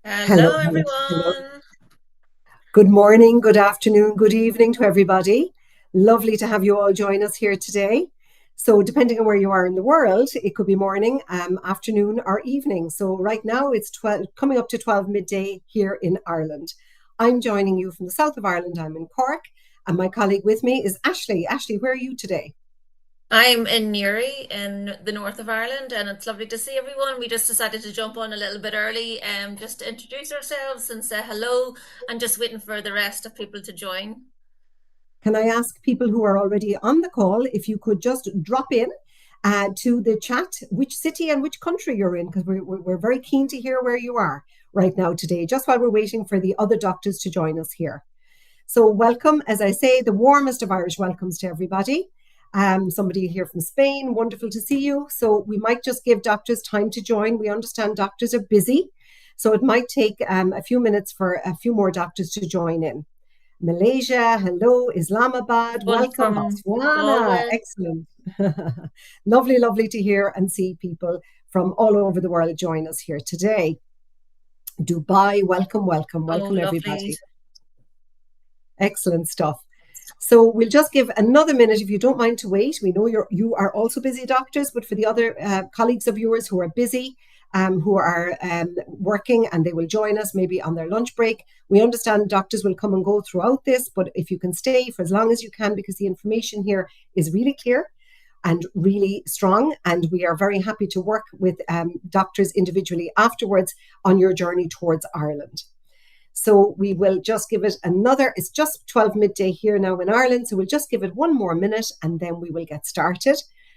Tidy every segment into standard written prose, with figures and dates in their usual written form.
Hello, Hello, hello, hello. everyone. Good morning, good afternoon, good evening to everybody. Lovely to have you all join us here today. So, depending on where you are in the world, it could be morning, afternoon, or evening. So, right now it's 12, coming up to 12 midday here in Ireland. I'm joining you from the south of Ireland. I'm in Cork, and my colleague with me is Ashley. Ashley, where are you today? I'm in Newry in the north of Ireland, and it's lovely to see everyone. We just decided to jump on a little bit early, just to introduce ourselves and say hello, and just waiting for the rest of people to join. Can I ask people who are already on the call if you could just drop in to the chat which city and which country you're in, because we're very keen to hear where you are right now today, just while we're waiting for the other doctors to join us here. So, welcome, as I say, the warmest of Irish welcomes to everybody. Somebody here from Spain, wonderful to see you. So, we might just give doctors time to join. We understand doctors are busy, so it might take a few minutes for a few more doctors to join in. Malaysia, hello, Islamabad, One welcome, from Botswana, Galway. excellent. Lovely, lovely to hear and see people from all over the world join us here today. Dubai, welcome, welcome, Oh, welcome, lovely. everybody. Excellent stuff. So we'll just give another minute if you don't mind to wait. We know you are also busy doctors, but for the other colleagues of yours who are busy, who are working and they will join us maybe on their lunch break. We understand doctors will come and go throughout this, but if you can stay for as long as you can, because the information here is really clear and really strong, and we are very happy to work with doctors individually afterwards on your journey towards Ireland. So we will just give it another, it's just 12 midday here now in Ireland. So we'll just give it one more minute and then we will get started.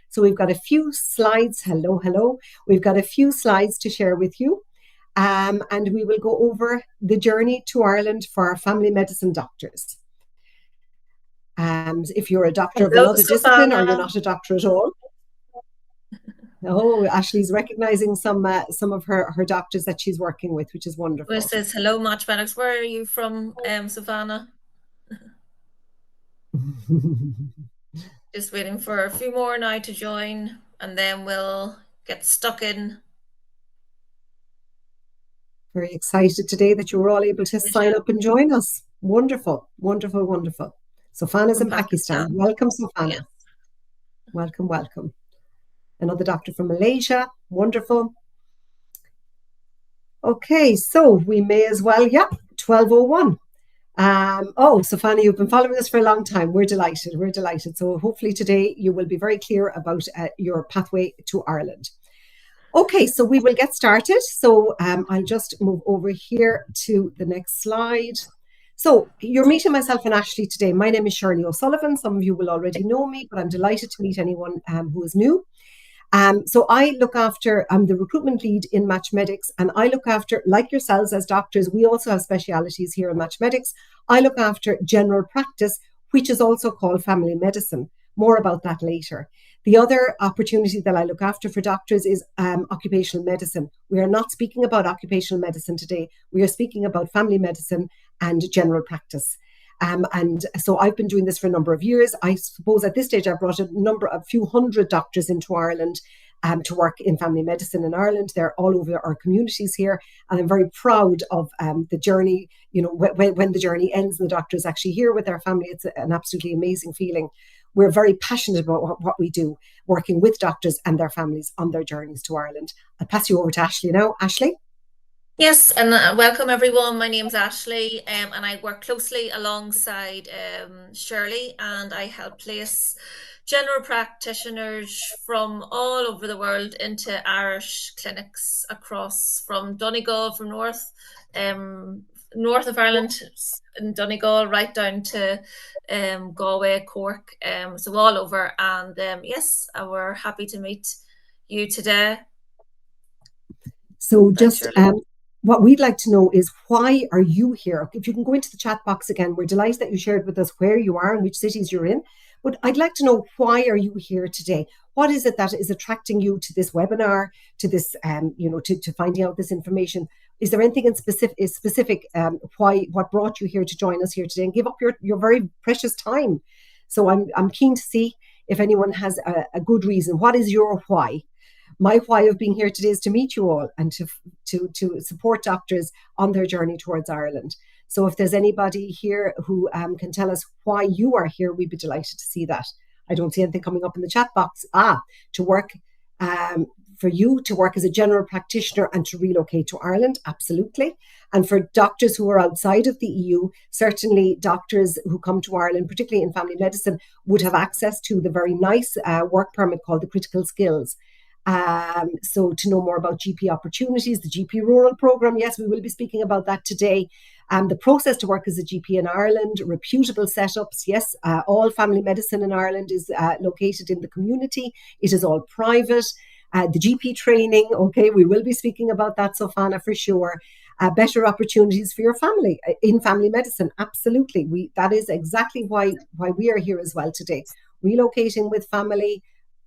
So we've got a few slides. Hello, hello. We've got a few slides to share with you. And we will go over the journey to Ireland for our family medicine doctors. If you're a doctor of Hello, another discipline or you're Savannah. not a doctor at all, oh, Ashley's recognizing some of her doctors that she's working with, which is Who wonderful. says hello, Matchmatics? Where are you from, Savannah? Just waiting for a few more now to join, and then we'll get stuck in. Very excited today that you were all able to sign Malaysia up and join us. Wonderful, wonderful, wonderful. Sofana's from in Pakistan. Pakistan. Welcome, Yes. Sofana. Welcome, welcome. Another doctor from Malaysia. Wonderful. Okay, so we may as well, yeah, 12:01. Oh, Sofana, you've been following us for a long time. We're delighted. We're delighted. So hopefully today you will be very clear about your pathway to Ireland. Okay, so we will get started. So I'll just move over here to the next slide. So you're meeting myself and Ashley today. My name is Shirley O'Sullivan. Some of you will already know me, but I'm delighted to meet anyone who is new. So I look after, I'm the recruitment lead in Match Medics, and I look after, like yourselves as doctors, we also have specialities here in Match Medics. I look after general practice, which is also called family medicine. More about that later. The other opportunity that I look after for doctors is occupational medicine. We are not speaking about occupational medicine today. We are speaking about family medicine and general practice. And so I've been doing this for a number of years. I suppose at this stage I've brought a few hundred doctors into Ireland to work in family medicine in Ireland. They're all over our communities here, and I'm very proud of the journey. You know, when the journey ends and the doctor is actually here with their family, it's an absolutely amazing feeling. We're very passionate about what we do, working with doctors and their families on their journeys to Ireland. I'll pass you over to Ashley now. Ashley? Yes, and welcome everyone. My name's Ashley, and I work closely alongside Shirley, and I help place general practitioners from all over the world into Irish clinics across from Donegal, from north of Ireland in Donegal, right down to Galway, Cork, so all over. And yes, we're happy to meet you today. So Thanks, just Shirley. what we'd like to know is why are you here? If you can go into the chat box again, we're delighted that you shared with us where you are and which cities you're in. But I'd like to know, why are you here today? What is it that is attracting you to this webinar, to this, to finding out this information? Is there anything in specific why, what brought you here to join us here today and give up your very precious time? So I'm keen to see if anyone has a good reason. What is your why? My why of being here today is to meet you all and to support doctors on their journey towards Ireland. So if there's anybody here who can tell us why you are here, we'd be delighted to see that. I don't see anything coming up in the chat box. To work, for you to work as a general practitioner and to relocate to Ireland, absolutely. And for doctors who are outside of the EU, certainly doctors who come to Ireland, particularly in family medicine, would have access to the very nice work permit called the critical skills. So to know more about GP opportunities, the GP rural program, yes, we will be speaking about that today. The process to work as a GP in Ireland, reputable setups, yes, all family medicine in Ireland is located in the community. It is all private. The GP training, okay, we will be speaking about that, Sofana, for sure. Better opportunities for your family in family medicine, absolutely. That is exactly why we are here as well today. Relocating with family,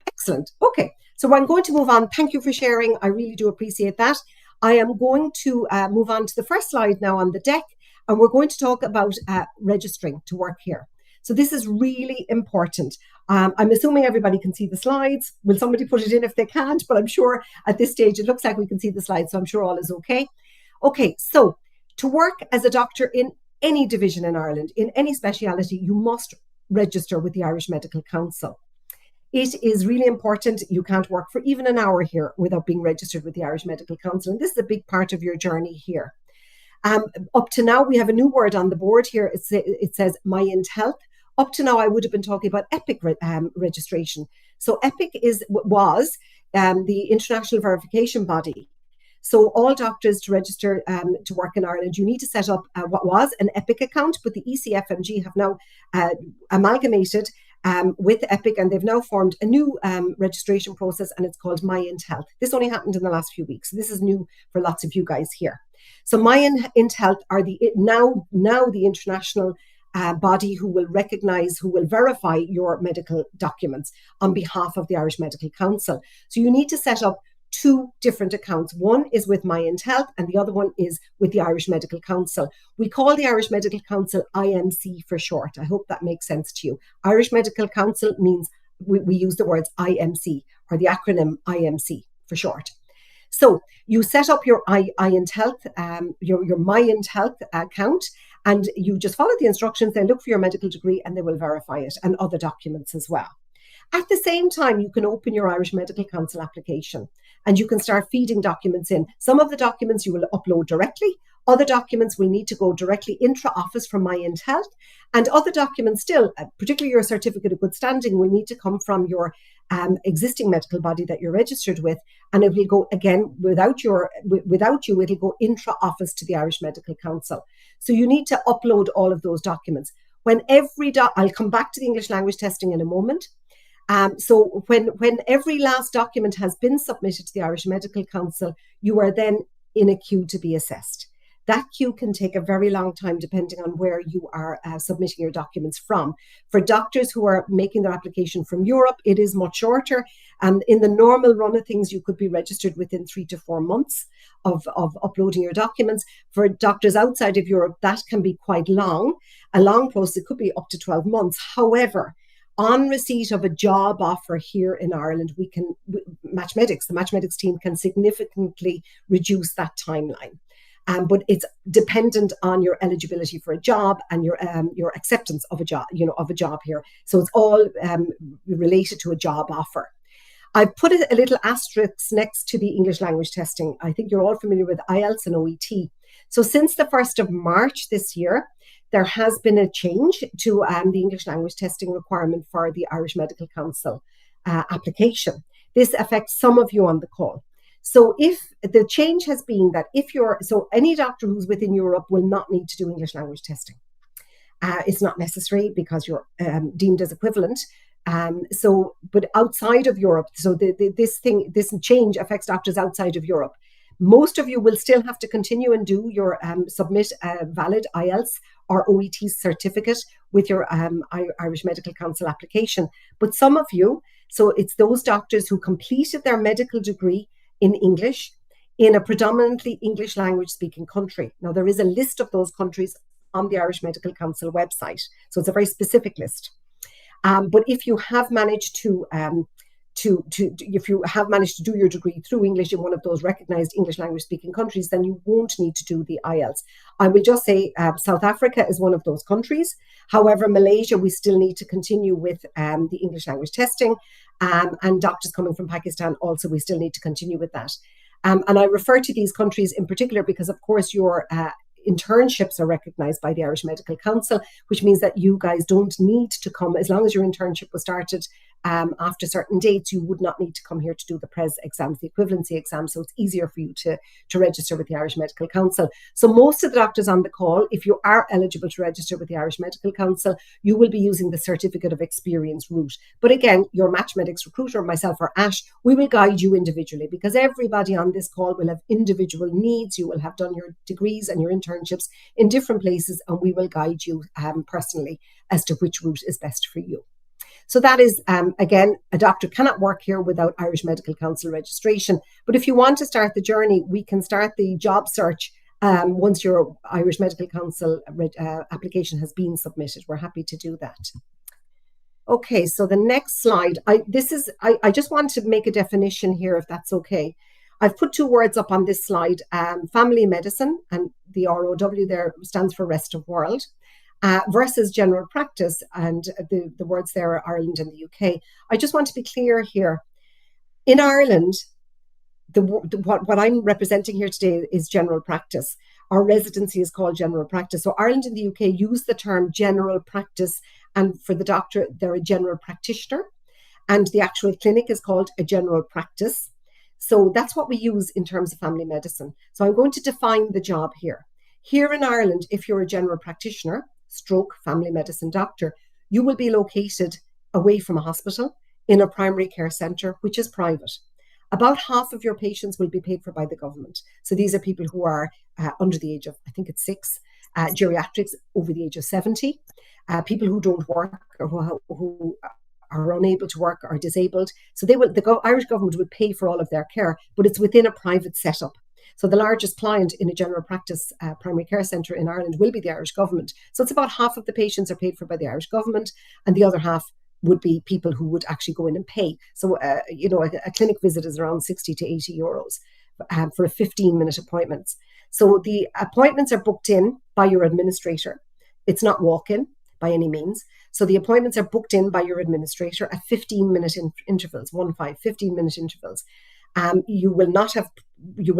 excellent. Okay, so I'm going to move on. Thank you for sharing. I really do appreciate that. I am going to move on to the first slide now on the deck, and we're going to talk about registering to work here. So this is really important. I'm assuming everybody can see the slides. Will somebody put it in if they can't? But I'm sure at this stage it looks like we can see the slides, so I'm sure all is okay. Okay, so to work as a doctor in any division in Ireland, in any speciality, you must register with the Irish Medical Council. It is really important. You can't work for even an hour here without being registered with the Irish Medical Council. And this is a big part of your journey here. Up to now, we have a new word on the board here. It says My Health. Up to now, I would have been talking about EPIC registration. So EPIC was the international verification body. So all doctors to register to work in Ireland, you need to set up what was an EPIC account, but the ECFMG have now amalgamated with EPIC, and they've now formed a new registration process, and it's called My Health. This only happened in the last few weeks. So this is new for lots of you guys here. So My Health are now the international body who will recognise, who will verify your medical documents on behalf of the Irish Medical Council. So you need to set up two different accounts. One is with My Health and the other one is with the Irish Medical Council. We call the Irish Medical Council IMC for short. I hope that makes sense to you. Irish Medical Council means we use the words IMC, or the acronym IMC for short. So you set up your Health, your My Health account, and you just follow the instructions. They look for your medical degree and they will verify it, and other documents as well. At the same time, you can open your Irish Medical Council application and you can start feeding documents in. Some of the documents you will upload directly. Other documents will need to go directly intra-office from My Health. And other documents still, particularly your certificate of good standing, will need to come from your existing medical body that you're registered with. And it will go, again, without you, it'll go intra-office to the Irish Medical Council. So you need to upload all of those documents. When I'll come back to the English language testing in a moment. So when every last document has been submitted to the Irish Medical Council, you are then in a queue to be assessed. That queue can take a very long time depending on where you are submitting your documents from. For doctors who are making their application from Europe, it is much shorter. In the normal run of things, you could be registered within 3 to 4 months of uploading your documents. For doctors outside of Europe, that can be quite long. A long process, it could be up to 12 months. However, on receipt of a job offer here in Ireland, the Matchmedics team can significantly reduce that timeline. But it's dependent on your eligibility for a job and your acceptance of a job here. So it's all related to a job offer. I've put a little asterisk next to the English language testing. I think you're all familiar with IELTS and OET. So since the 1st of March this year, there has been a change to the English language testing requirement for the Irish Medical Council application. This affects some of you on the call. So if the change has been that any doctor who's within Europe will not need to do English language testing. It's not necessary because you're deemed as equivalent. But outside of Europe, so this change affects doctors outside of Europe. Most of you will still have to continue and do your submit a valid IELTS or OET certificate with your Irish Medical Council application. But some of you, so it's those doctors who completed their medical degree in English in a predominantly English language speaking country. Now, there is a list of those countries on the Irish Medical Council website. So it's a very specific list. But if you have managed to if you have managed to do your degree through English in one of those recognized English language speaking countries, then you won't need to do the IELTS. I will just say South Africa is one of those countries. However, Malaysia, we still need to continue with the English language testing. And doctors coming from Pakistan also, we still need to continue with that. And I refer to these countries in particular because, of course, your internships are recognized by the Irish Medical Council, which means that you guys don't need to come, as long as your internship was started after certain dates, you would not need to come here to do the PRES exams, the equivalency exams. So it's easier for you to register with the Irish Medical Council. So most of the doctors on the call, if you are eligible to register with the Irish Medical Council, you will be using the Certificate of Experience route. But again, your Matchmedics recruiter, myself or Ash, we will guide you individually, because everybody on this call will have individual needs. You will have done your degrees and your internships in different places, and we will guide you personally as to which route is best for you. So that is, again, a doctor cannot work here without Irish Medical Council registration. But if you want to start the journey, we can start the job search once your Irish Medical Council application has been submitted. We're happy to do that. Okay, so the next slide, I just want to make a definition here, if that's okay. I've put two words up on this slide, family medicine, and the ROW there stands for rest of world. Versus general practice, and the words there are Ireland and the UK. I just want to be clear here. In Ireland, what I'm representing here today is general practice. Our residency is called general practice. So Ireland and the UK use the term general practice, and for the doctor, they're a general practitioner, and the actual clinic is called a general practice. So that's what we use in terms of family medicine. So I'm going to define the job here. Here in Ireland, if you're a general practitioner, stroke family medicine doctor, you will be located away from a hospital in a primary care centre, which is private. About half of your patients will be paid for by the government. So these are people who are under the age of, I think it's 6, geriatrics over the age of 70, people who don't work or who are unable to work or disabled. So the Irish government will pay for all of their care, but it's within a private setup. So the largest client in a general practice primary care centre in Ireland will be the Irish government. So it's about half of the patients are paid for by the Irish government, and the other half would be people who would actually go in and pay. So, a clinic visit is around 60 to 80 euros for a 15-minute appointment. So the appointments are booked in by your administrator. It's not walk-in by any means. So the appointments are booked in by your administrator at 15-minute intervals, 15-minute intervals. You will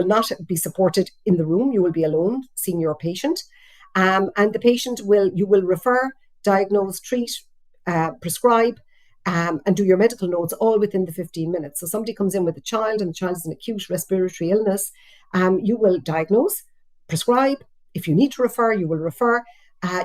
not be supported in the room. You will be alone seeing your patient. And the patient you will refer, diagnose, treat, prescribe, and do your medical notes all within the 15 minutes. So somebody comes in with a child and the child has an acute respiratory illness. You will diagnose, prescribe. If you need to refer, you will refer.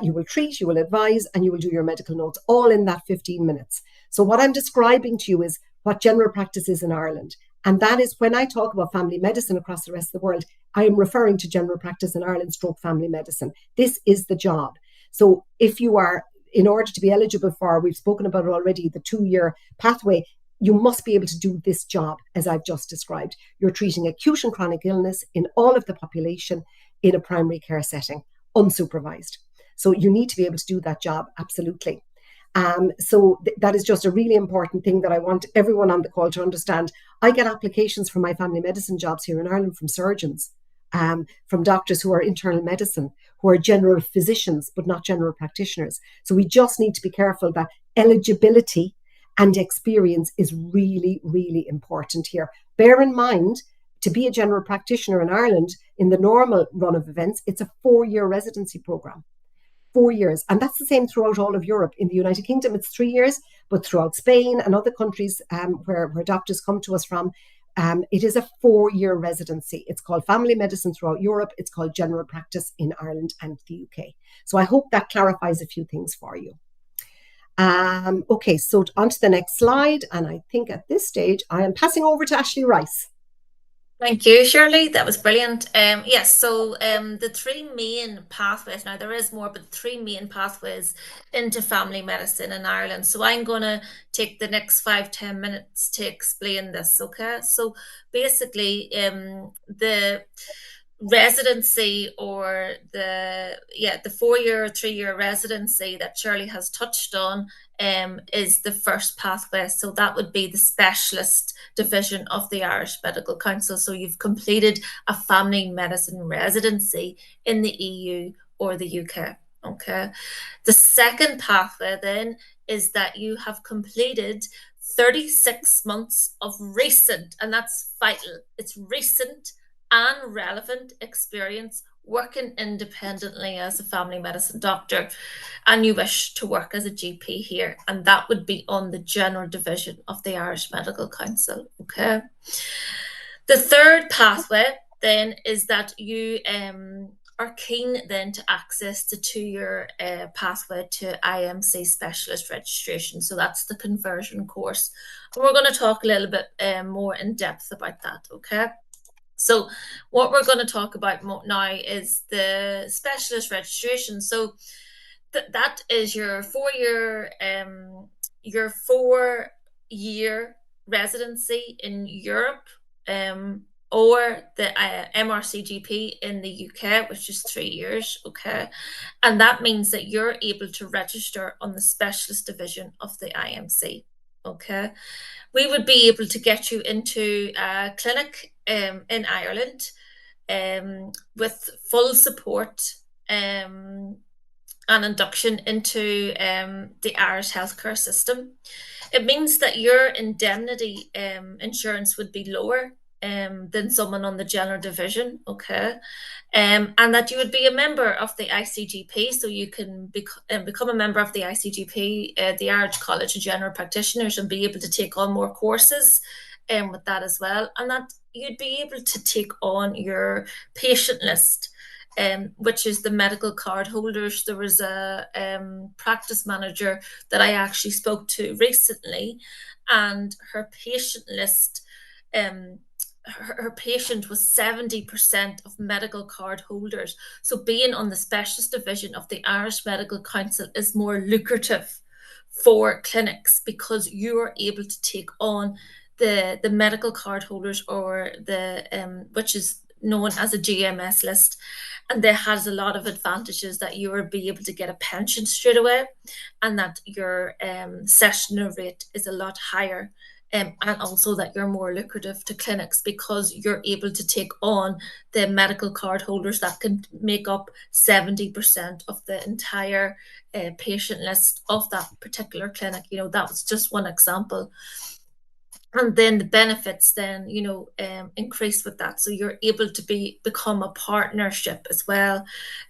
You will treat, you will advise, and you will do your medical notes all in that 15 minutes. So what I'm describing to you is what general practice is in Ireland. And that is, when I talk about family medicine across the rest of the world, I am referring to general practice in Ireland, stroke family medicine. This is the job. So if you are, in order to be eligible for, we've spoken about it already, the 2-year pathway, you must be able to do this job as I've just described. You're treating acute and chronic illness in all of the population in a primary care setting, unsupervised. So you need to be able to do that job, absolutely. That is just a really important thing that I want everyone on the call to understand. I get applications for my family medicine jobs here in Ireland from surgeons, from doctors who are internal medicine, who are general physicians, but not general practitioners. So we just need to be careful that eligibility and experience is really, really important here. Bear in mind, to be a general practitioner in Ireland, in the normal run of events, it's a 4-year residency programme. 4 years. And that's the same throughout all of Europe. In the United Kingdom, it's 3 years, but throughout Spain and other countries where doctors come to us from, it is a 4-year residency. It's called family medicine throughout Europe. It's called general practice in Ireland and the UK. So I hope that clarifies a few things for you. Okay, so on to the next slide. And I think at this stage, I am passing over to Ashley Rice. Thank you, Shirley. That was brilliant. Yes, so the 3 main pathways, now there is more, but 3 main pathways into family medicine in Ireland. So I'm going to take the next 5-10 minutes to explain this, okay? So basically, the residency, or the 4 year or 3 year residency that Shirley has touched on, is the first pathway. So that would be the specialist division of the Irish Medical Council. So you've completed a family medicine residency in the EU or the UK. Okay. The second pathway then is that you have completed 36 months of recent, and that's vital, it's recent and relevant experience working independently as a family medicine doctor, and you wish to work as a GP here, and that would be on the general division of the Irish Medical Council. Okay. The third pathway then is that you are keen then to access the 2 year pathway to IMC specialist registration. So that's the conversion course. And we're going to talk a little bit more in depth about that. Okay. So what we're going to talk about now is the specialist registration. So that is your 4 year residency in Europe, or the MRCGP in the UK, which is 3 years. Okay. And that means that you're able to register on the specialist division of the IMC. Okay. We would be able to get you into a clinic in Ireland with full support and induction into the Irish healthcare system. It means that your indemnity insurance would be lower than someone on the general division. Okay. And that you would be a member of the ICGP, so you can become a member of the ICGP, the Irish College of General Practitioners, and be able to take on more courses with that as well. And that you'd be able to take on your patient list, which is the medical card holders. There was a practice manager that I actually spoke to recently, and her patient list, her patient was 70% of medical card holders. So being on the specialist division of the Irish Medical Council is more lucrative for clinics, because you are able to take on the medical card holders, or the which is known as a GMS list, and that has a lot of advantages, that you will be able to get a pension straight away, and that your sessional rate is a lot higher, and also that you're more lucrative to clinics, because you're able to take on the medical card holders that can make up 70% of the entire patient list of that particular clinic. That was just one example. And then the benefits then increase with that, so you're able to become a partnership as well,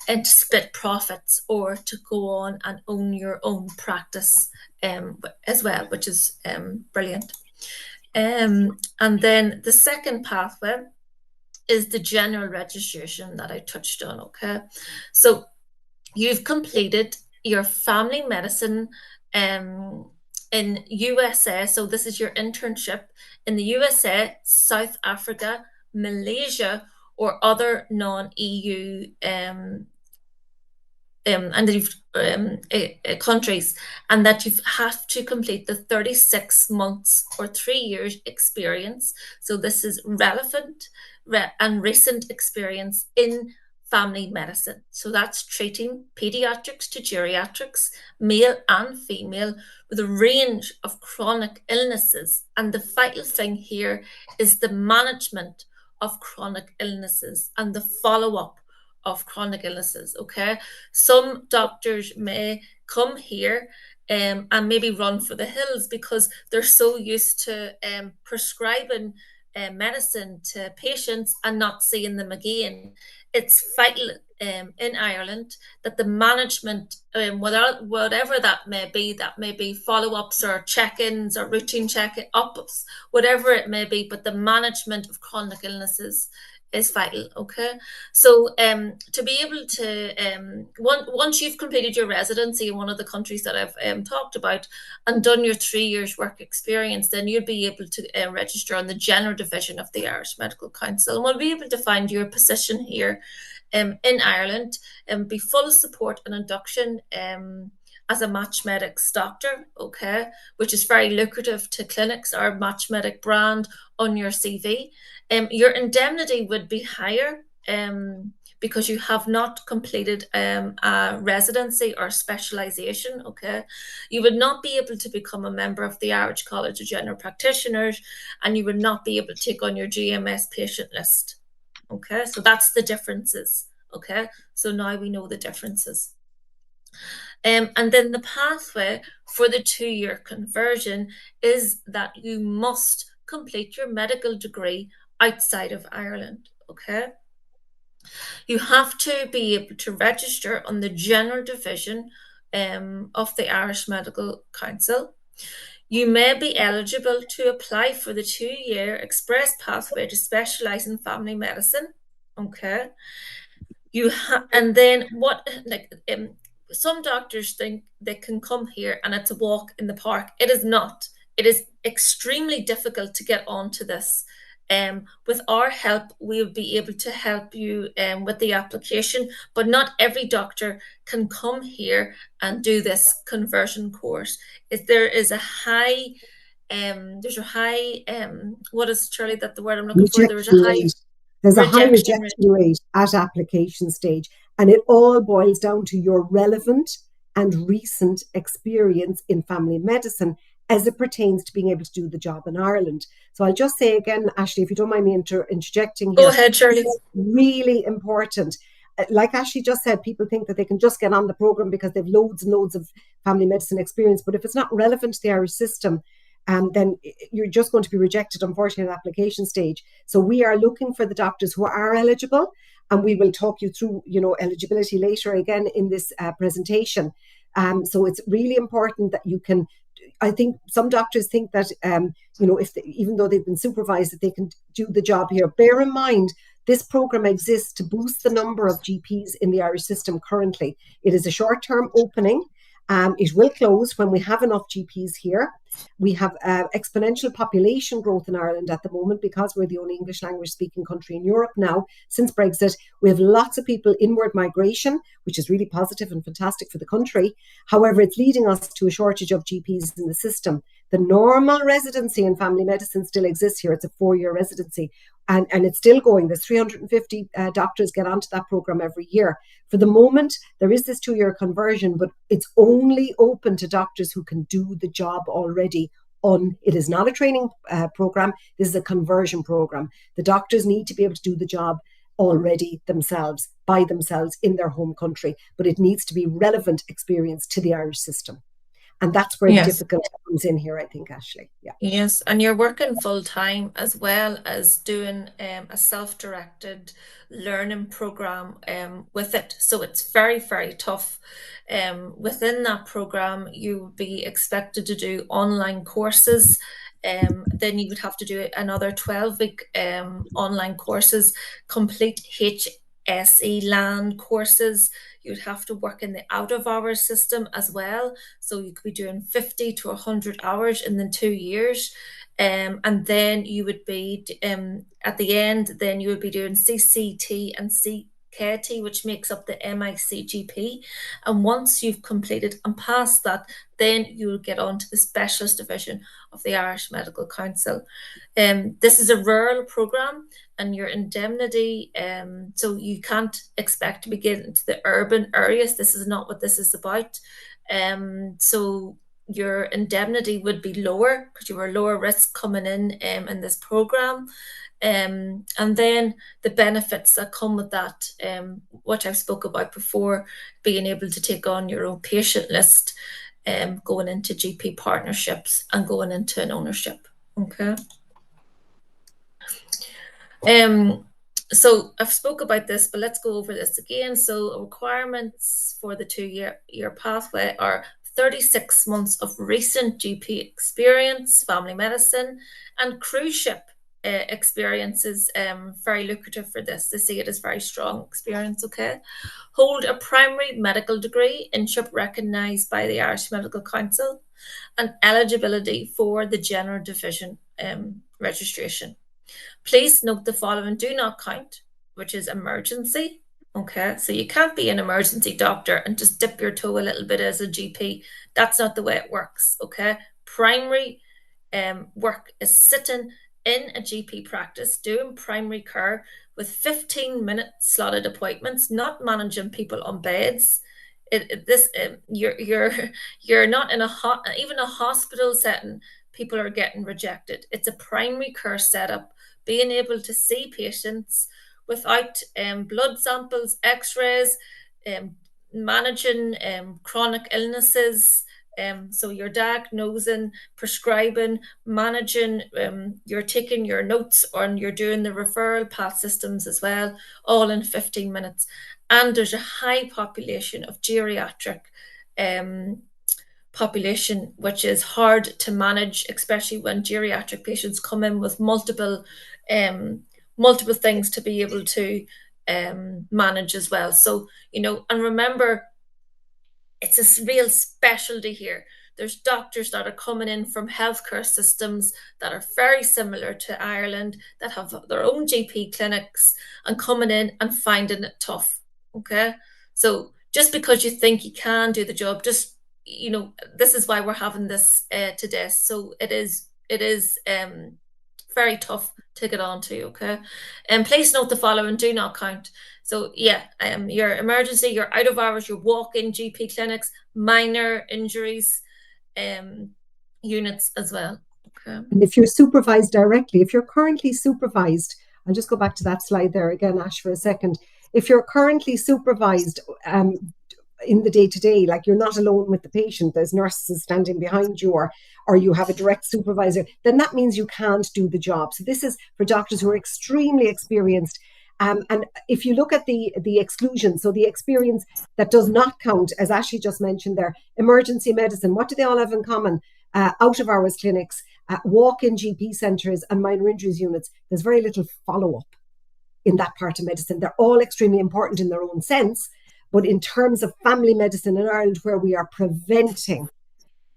and to split profits, or to go on and own your own practice as well, which is brilliant. And then the second pathway is the general registration that I touched on. Okay. So you've completed your family medicine in USA. So this is your internship in the USA, South Africa, Malaysia, or other non-EU and you've countries, and that you have to complete the 36 months or 3 years experience. So this is relevant and recent experience in family medicine. So that's treating pediatrics to geriatrics, male and female, with a range of chronic illnesses. And the vital thing here is the management of chronic illnesses and the follow-up of chronic illnesses. Okay. Some doctors may come here and maybe run for the hills, because they're so used to prescribing medicine to patients and not seeing them again. It's vital in Ireland that the management, whatever that may be follow-ups or check-ins or routine check-ups, whatever it may be, but the management of chronic illnesses is vital. Okay. So to be able to once you've completed your residency in one of the countries that I've talked about, and done your 3 years work experience, then you'll be able to register on the general division of the Irish Medical Council, and we'll be able to find your position here in Ireland, and be full support and induction as a Match Medics doctor. Okay. Which is very lucrative to clinics, our Match Medic brand on your CV. Your indemnity would be higher because you have not completed a residency or specialization, okay? You would not be able to become a member of the Irish College of General Practitioners, and you would not be able to take on your GMS patient list, okay? So that's the differences, okay? So now we know the differences. And then the pathway for the 2-year conversion is that you must complete your medical degree outside of Ireland, okay? You have to be able to register on the general division of the Irish Medical Council. You may be eligible to apply for the 2-year express pathway to specialise in family medicine. Okay. And then what, like, some doctors think they can come here and it's a walk in the park. It is not. It is extremely difficult to get onto this. With our help, we'll be able to help you with the application, but not every doctor can come here and do this conversion course. There is a high, there's a high, what is, Charlie, that the word I'm looking for? There is a Rejection high rate. There's a high rejection rate. rejection rate at application stage, and it all boils down to your relevant and recent experience in family medicine as it pertains to being able to do the job in Ireland. So I'll just say again, Ashley, if you don't mind me interjecting Go here, ahead, Charlie. really important. Like Ashley just said, people think that they can just get on the program because they've loads and loads of family medicine experience. But if it's not relevant to the Irish system, then you're just going to be rejected, unfortunately, at application stage. So we are looking for the doctors who are eligible, and we will talk you through, eligibility later again in this presentation. So it's really important that you can. I think some doctors think that, if even though they've been supervised, that they can do the job here. Bear in mind, this program exists to boost the number of GPs in the Irish system currently. It is a short-term opening. It will close when we have enough GPs here. We have exponential population growth in Ireland at the moment because we're the only English language speaking country in Europe now since Brexit. We have lots of people inward migration, which is really positive and fantastic for the country. However, it's leading us to a shortage of GPs in the system. The normal residency in family medicine still exists here. It's a 4-year residency. And it's still going. There's 350 doctors get onto that program every year. For the moment, there is this 2-year conversion, but it's only open to doctors who can do the job already. It is not a training program. This is a conversion program. The doctors need to be able to do the job already themselves, by themselves in their home country, but it needs to be relevant experience to the Irish system. And that's where the difficulty comes in here, I think, Ashley. Yeah. Yes, and you're working full time as well as doing a self-directed learning program with it. So it's very, very tough. Within that program, you would be expected to do online courses. Then you would have to do another 12-week online courses, complete HSE LAN courses. You'd have to work in the out of hours system as well. So you could be doing 50 to 100 hours in the 2 years. And then you would be, at the end, then you would be doing CCT and CKT, which makes up the MICGP. And once you've completed and passed that, then you'll get on to the specialist division of the Irish Medical Council. This is a rural programme, and your indemnity, so you can't expect to be getting into the urban areas. This is not what this is about. So your indemnity would be lower because you were lower risk coming in this program. And then the benefits that come with that, what I've spoke about before, being able to take on your own patient list, going into GP partnerships and going into an ownership. Okay. So I've spoke about this, but let's go over this again. So requirements for the 2-year pathway are 36 months of recent GP experience, family medicine, and cruise ship experience is very lucrative for this. They see it as very strong experience, okay? Hold a primary medical degree in ship recognised by the Irish Medical Council, and eligibility for the general division registration. Please note the following do not count, which is emergency. Okay, so you can't be an emergency doctor and just dip your toe a little bit as a GP. That's not the way it works. Okay, primary work is sitting in a GP practice doing primary care with 15-minute slotted appointments, not managing people on beds. You're not in even a hospital setting. People are getting rejected. It's a primary care setup, being able to see patients without blood samples, X-rays, um, managing chronic illnesses. So you're diagnosing, prescribing, managing, you're taking your notes and you're doing the referral path systems as well, all in 15 minutes. And there's a high population of geriatric population, which is hard to manage, especially when geriatric patients come in with multiple things to be able to manage as well. So, and remember, it's a real specialty here. There's doctors that are coming in from healthcare systems that are very similar to Ireland, that have their own GP clinics and coming in and finding it tough. Okay. So just because you think you can do the job, this is why we're having this today. So it is very tough to get onto. Okay. And please note the following: do not count. So yeah, your emergency, your out of hours, your walk-in GP clinics, minor injuries, units as well. Okay. And if you're supervised directly, if you're currently supervised, I'll just go back to that slide there again, Ash, for a second. If you're currently supervised in the day-to-day, like you're not alone with the patient, there's nurses standing behind you, or you have a direct supervisor, then that means you can't do the job. So this is for doctors who are extremely experienced. And if you look at the exclusion, so the experience that does not count, as Ashley just mentioned there, emergency medicine, what do they all have in common? Out of hours clinics, walk-in GP centres, and minor injuries units. There's very little follow-up in that part of medicine. They're all extremely important in their own sense, but in terms of family medicine in Ireland, where we are preventing,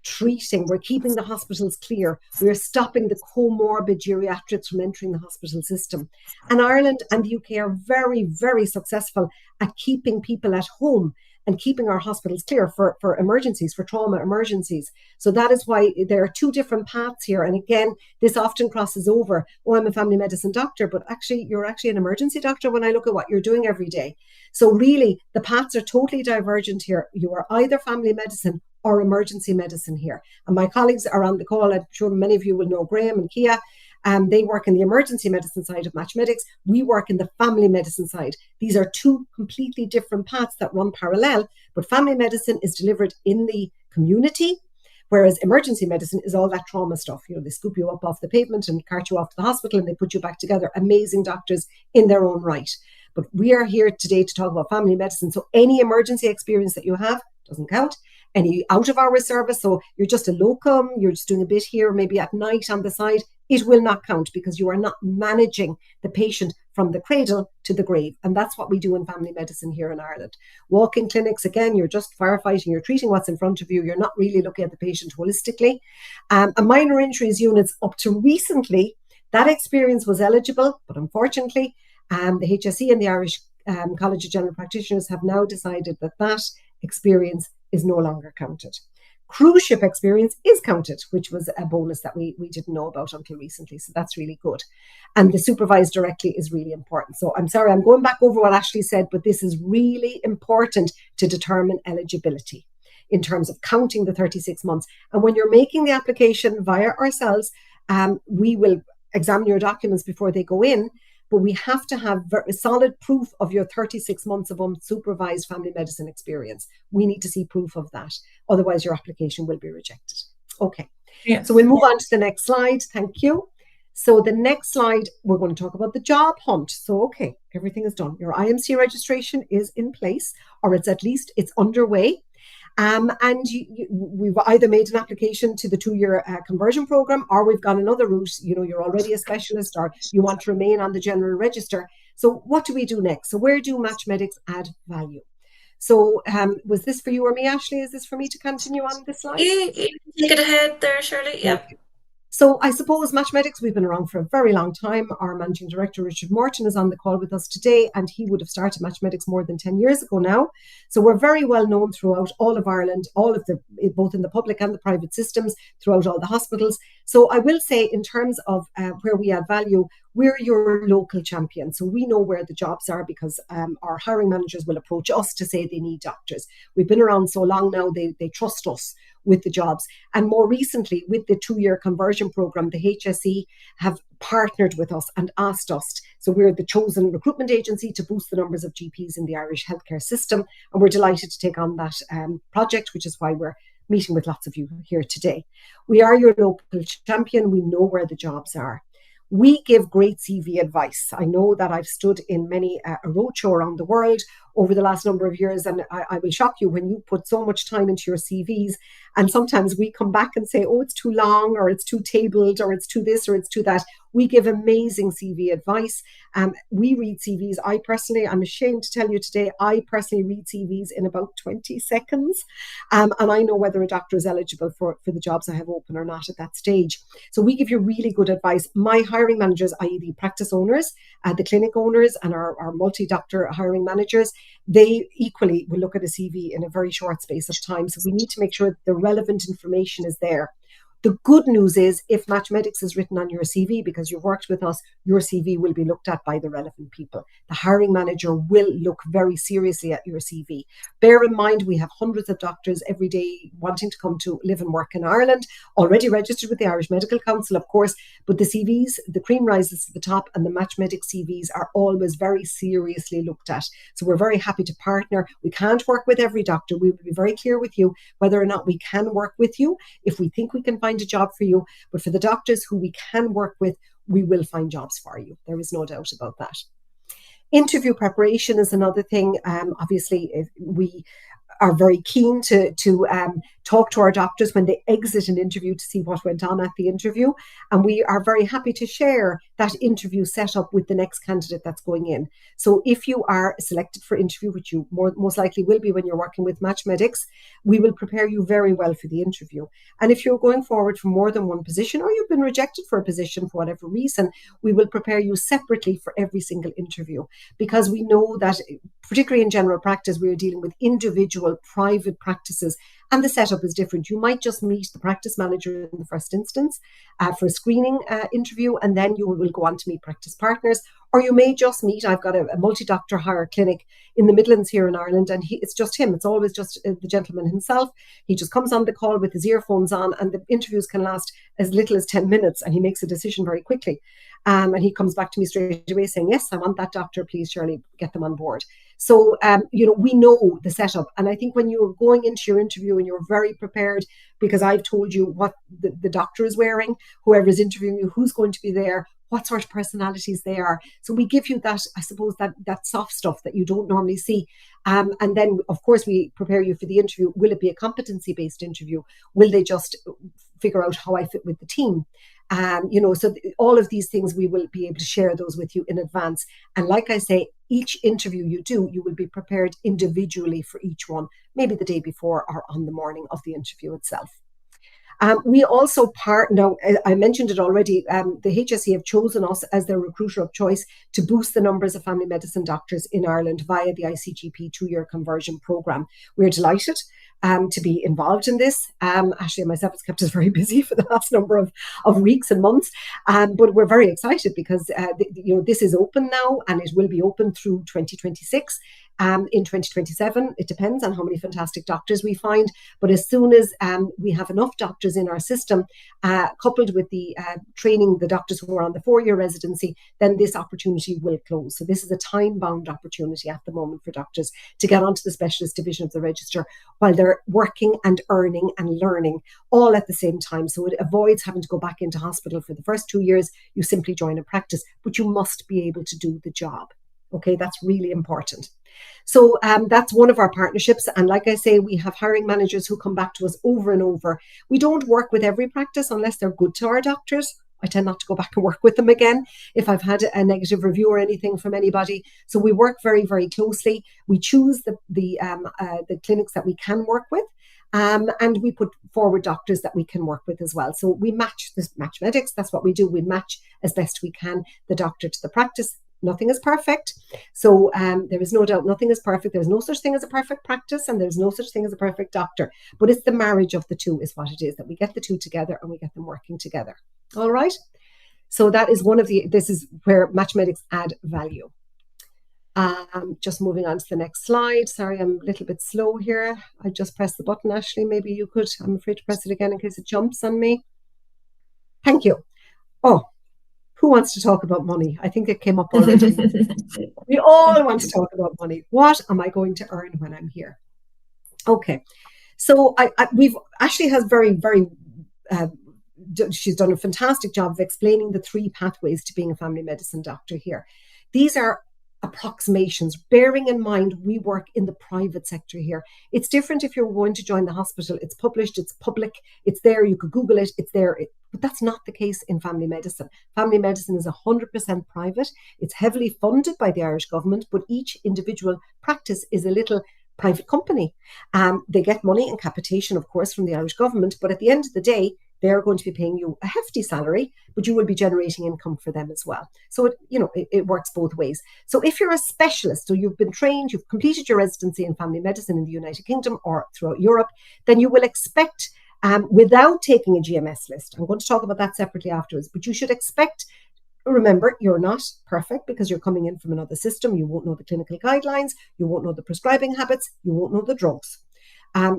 treating, we're keeping the hospitals clear, we're stopping the comorbid geriatrics from entering the hospital system. And Ireland and the UK are very, very successful at keeping people at home and keeping our hospitals clear for emergencies, for trauma emergencies. So that is why there are two different paths here. And again, this often crosses over. Oh, I'm a family medicine doctor, but actually, you're actually an emergency doctor when I look at what you're doing every day. So really, the paths are totally divergent here. You are either family medicine or emergency medicine here. And my colleagues are on the call. I'm sure many of you will know Graham and Kia. They work in the emergency medicine side of Matchmedics. We work in the family medicine side. These are two completely different paths that run parallel, but family medicine is delivered in the community, whereas emergency medicine is all that trauma stuff. They scoop you up off the pavement and cart you off to the hospital and they put you back together. Amazing doctors in their own right. But we are here today to talk about family medicine. So any emergency experience that you have doesn't count. Any out of hours service, so you're just a locum, you're just doing a bit here, maybe at night on the side, it will not count because you are not managing the patient from the cradle to the grave. And that's what we do in family medicine here in Ireland. Walk-in clinics, again, you're just firefighting, you're treating what's in front of you, you're not really looking at the patient holistically. And minor injuries units, up to recently, that experience was eligible, but unfortunately, the HSE and the Irish College of General Practitioners have now decided that experience is no longer counted. Cruise ship experience is counted, which was a bonus that we didn't know about until recently. So that's really good. And the supervised directly is really important. So I'm sorry, I'm going back over what Ashley said, but this is really important to determine eligibility in terms of counting the 36 months. And when you're making the application via ourselves, we will examine your documents before they go in, but we have to have solid proof of your 36 months of unsupervised family medicine experience. We need to see proof of that. Otherwise, your application will be rejected. Okay. Yes. So we'll move on to the next slide. Thank you. So the next slide, we're going to talk about the job hunt. So, okay, everything is done. Your IMC registration is in place, or it's underway. And we've either made an application to the 2-year conversion program, or we've got another route. You're already a specialist, or you want to remain on the general register. So what do we do next? So where do Matchmedics add value? So was this for you or me, Ashley? Is this for me to continue on this slide? You take it ahead there, Shirley. Yeah. Okay. So I suppose Matchmedics, we've been around for a very long time. Our managing director, Richard Morton, is on the call with us today, and he would have started Matchmedics more than 10 years ago now. So we're very well known throughout all of Ireland, both in the public and the private systems, throughout all the hospitals. So I will say, in terms of where we add value, we're your local champion. So we know where the jobs are because our hiring managers will approach us to say they need doctors. We've been around so long now, they trust us with the jobs. And more recently, with the 2-year conversion program, the HSE have partnered with us and asked us. So we're the chosen recruitment agency to boost the numbers of GPs in the Irish healthcare system. And we're delighted to take on that project, which is why we're meeting with lots of you here today. We are your local champion. We know where the jobs are. We give great CV advice. I know that I've stood in many a roadshow around the world over the last number of years, and I will shock you when you put so much time into your CVs, and sometimes we come back and say, oh, it's too long, or it's too tabled, or it's too this, or it's too that. We give amazing CV advice. We read CVs. I'm ashamed to tell you today, I personally read CVs in about 20 seconds. And I know whether a doctor is eligible for the jobs I have open or not at that stage. So we give you really good advice. My hiring managers, i.e. the practice owners, the clinic owners, and our multi-doctor hiring managers, they equally will look at a CV in a very short space of time. So we need to make sure the relevant information is there. The good news is, if Matchmedics is written on your CV because you've worked with us, your CV will be looked at by the relevant people. The hiring manager will look very seriously at your CV. Bear in mind, we have hundreds of doctors every day wanting to come to live and work in Ireland, already registered with the Irish Medical Council, of course, but the CVs, the cream rises to the top, and the Matchmedics CVs are always very seriously looked at. So we're very happy to partner. We can't work with every doctor. We will be very clear with you whether or not we can work with you if we think we can find a job for you. But for the doctors who we can work with, we will find jobs for you. There is no doubt about that. Interview preparation is another thing. Obviously, we are very keen to talk to our doctors when they exit an interview to see what went on at the interview. And we are very happy to share that interview setup with the next candidate that's going in. So if you are selected for interview, which you most likely will be when you're working with Matchmedics, we will prepare you very well for the interview. And if you're going forward for more than one position, or you've been rejected for a position for whatever reason, we will prepare you separately for every single interview, because we know that, particularly in general practice, we're dealing with individual private practices, and the setup is different. You might just meet the practice manager in the first instance for a screening interview, and then you will go on to meet practice partners. Or you may just meet, I've got a multi-doctor hire clinic in the Midlands here in Ireland, and it's just him. It's always just the gentleman himself. He just comes on the call with his earphones on, and the interviews can last as little as 10 minutes, and he makes a decision very quickly. And he comes back to me straight away saying, yes, I want that doctor, please, Shirley, get them on board. So, we know the setup. And I think when you're going into your interview and you're very prepared, because I've told you what the doctor is wearing, whoever's interviewing you, who's going to be there, what sort of personalities they are. So we give you that, I suppose, that soft stuff that you don't normally see. And then, of course, we prepare you for the interview. Will it be a competency-based interview? Will they just figure out how I fit with the team? So all of these things, we will be able to share those with you in advance. And like I say, each interview you do, you will be prepared individually for each one, maybe the day before or on the morning of the interview itself. We also now, I mentioned it already, the HSE have chosen us as their recruiter of choice to boost the numbers of family medicine doctors in Ireland via the ICGP 2-year conversion programme. We're delighted to be involved in this. Ashley and myself has kept us very busy for the last number of weeks and months, but we're very excited because this is open now, and it will be open through 2026. In 2027, it depends on how many fantastic doctors we find. But as soon as we have enough doctors in our system, coupled with the training the doctors who are on the 4-year residency, then this opportunity will close. So this is a time-bound opportunity at the moment for doctors to get onto the specialist division of the register while they're working and earning and learning all at the same time. So it avoids having to go back into hospital for the first 2 years. You simply join a practice, but you must be able to do the job. Okay, that's really important. So that's one of our partnerships. And like I say, we have hiring managers who come back to us over and over. We don't work with every practice unless they're good to our doctors. I tend not to go back and work with them again if I've had a negative review or anything from anybody. So we work very, very closely. We choose the clinics that we can work with. And we put forward doctors that we can work with as well. So we match Matchmedics. That's what we do. We match as best we can the doctor to the practice. Nothing is perfect. So there is no doubt nothing is perfect. There's no such thing as a perfect practice, and there's no such thing as a perfect doctor. But it's the marriage of the two is what it is, that we get the two together and we get them working together. All right. So that is this is where Matchmedics add value. Just moving on to the next slide. Sorry, I'm a little bit slow here. I just pressed the button, Ashley. Maybe you could. I'm afraid to press it again in case it jumps on me. Thank you. Oh, who wants to talk about money? I think it came up already. We all want to talk about money. What am I going to earn when I'm here? Okay. So Ashley has she's done a fantastic job of explaining the 3 pathways to being a family medicine doctor here. These are approximations, bearing in mind we work in the private sector here. It's different if you're going to join the hospital. It's published, it's public, it's there, you could Google it, it's there. But that's not the case in family medicine. Family medicine is 100% private. It's heavily funded by the Irish government, but each individual practice is a little private company. They get money and capitation, of course, from the Irish government, but at the end of the day, they're going to be paying you a hefty salary, but you will be generating income for them as well. So it works both ways. So if you're a specialist, so you've been trained, you've completed your residency in family medicine in the United Kingdom or throughout Europe, then you will expect, without taking a GMS list, I'm going to talk about that separately afterwards, but you should expect. Remember, you're not perfect because you're coming in from another system. You won't know the clinical guidelines. You won't know the prescribing habits. You won't know the drugs.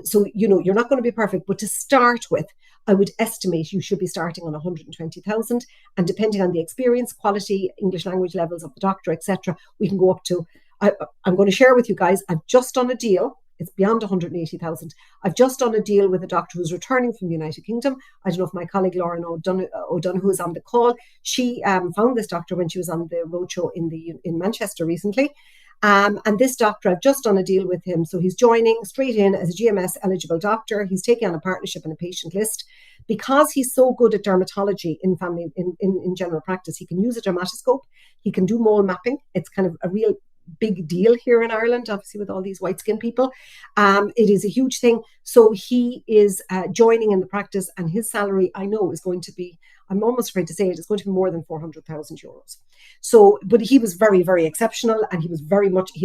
So, you're not going to be perfect. But to start with, I would estimate you should be starting on 120,000. And depending on the experience, quality, English language levels of the doctor, etc., we can go up to, I'm going to share with you guys, I've just done a deal. It's beyond 180,000. I've just done a deal with a doctor who's returning from the United Kingdom. I don't know if my colleague Lauren O'Donoghue is on the call. She found this doctor when she was on the roadshow in Manchester recently. And this doctor, I've just done a deal with him. So he's joining straight in as a GMS eligible doctor. He's taking on a partnership and a patient list. Because he's so good at dermatology in general practice, he can use a dermatoscope. He can do mole mapping. It's kind of a real big deal here in Ireland, obviously with all these white skinned people. It is a huge thing. So he is joining in the practice, and his salary, I know, is going to be, I'm almost afraid to say it's going to be more than 400,000 euros. So, but he was very, very exceptional, and he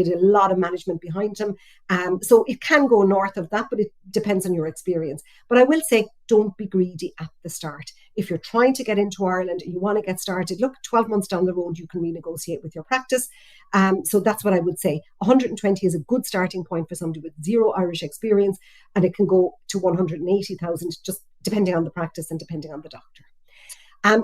had a lot of management behind him. So it can go north of that, but it depends on your experience. But I will say, don't be greedy at the start. If you're trying to get into Ireland and you want to get started, look, 12 months down the road, you can renegotiate with your practice. So that's what I would say. 120 is a good starting point for somebody with 0 Irish experience, and it can go to 180,000, just depending on the practice and depending on the doctor.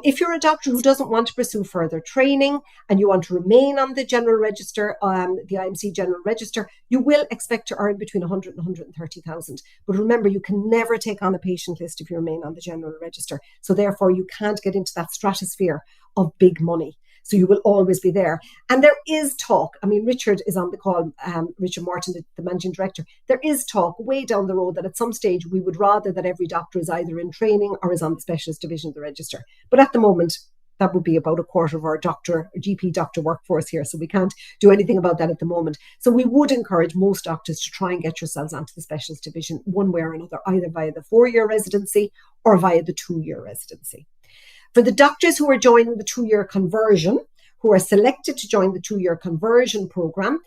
If you're a doctor who doesn't want to pursue further training and you want to remain on the general register, the IMC general register, you will expect to earn between 100 and 130,000. But remember, you can never take on a patient list if you remain on the general register. So therefore, you can't get into that stratosphere of big money. So you will always be there. And there is talk. I mean, Richard is on the call, Richard Morton, the managing director. There is talk way down the road that at some stage we would rather that every doctor is either in training or is on the specialist division of the register. But at the moment, that would be about a quarter of our GP doctor workforce here. So we can't do anything about that at the moment. So we would encourage most doctors to try and get yourselves onto the specialist division one way or another, either via the 4-year residency or via the 2-year residency. For the doctors who are joining the 2-year conversion, who are selected to join the 2-year conversion program,